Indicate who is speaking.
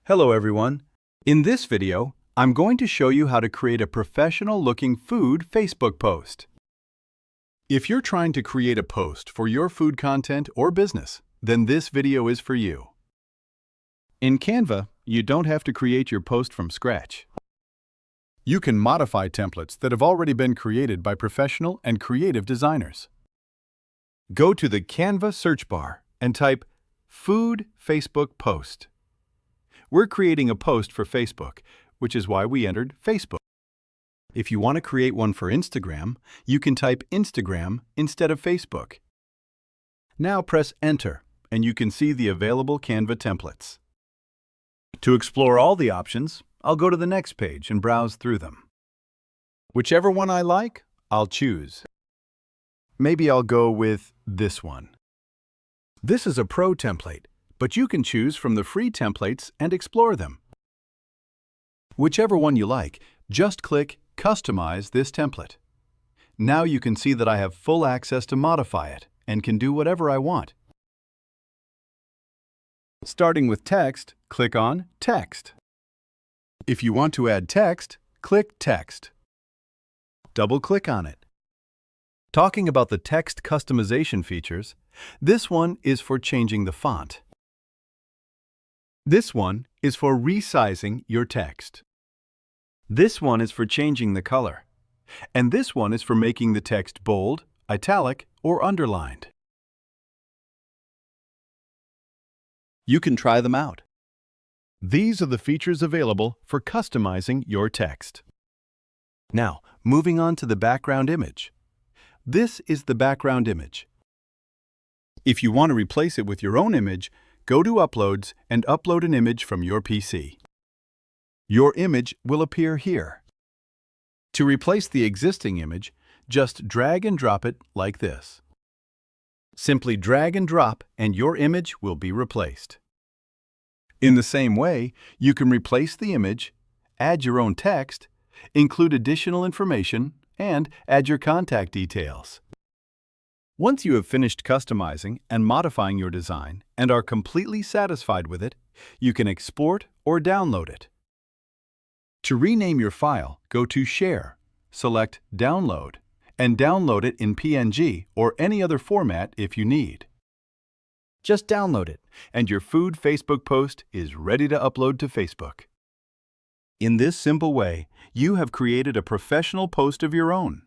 Speaker 1: Hello everyone. In this video, I'm going to show you how to create a professional-looking food Facebook post. If you're trying to create a post for your food content or business, then this video is for you. In Canva, you don't have to create your post from scratch. You can modify templates that have already been created by professional and creative designers. Go to the Canva search bar and type Food Facebook Post. We're creating a post for Facebook, which is why we entered Facebook. If you want to create one for Instagram, you can type Instagram instead of Facebook. Now press Enter, and you can see the available Canva templates. To explore all the options, I'll go to the next page and browse through them. Whichever one I like, I'll choose. Maybe I'll go with this one. This is a pro template, but you can choose from the free templates and explore them. Whichever one you like, just click Customize this template. Now you can see that I have full access to modify it and can do whatever I want. Starting with text, click on Text. If you want to add text, click Text. Double-click on it. Talking about the text customization features, this one is for changing the font. This one is for resizing your text. This one is for changing the color. And this one is for making the text bold, italic, or underlined. You can try them out. These are the features available for customizing your text. Now, moving on to the background image. This is the background image. If you want to replace it with your own image, go to Uploads and upload an image from your PC. Your image will appear here. To replace the existing image, just drag and drop it like this. Simply drag and drop and your image will be replaced. In the same way, you can replace the image, add your own text, include additional information, and add your contact details. Once you have finished customizing and modifying your design and are completely satisfied with it, you can export or download it. To rename your file, go to Share, select Download, and download it in PNG or any other format if you need. Just download it, and your food Facebook post is ready to upload to Facebook. In this simple way, you have created a professional post of your own.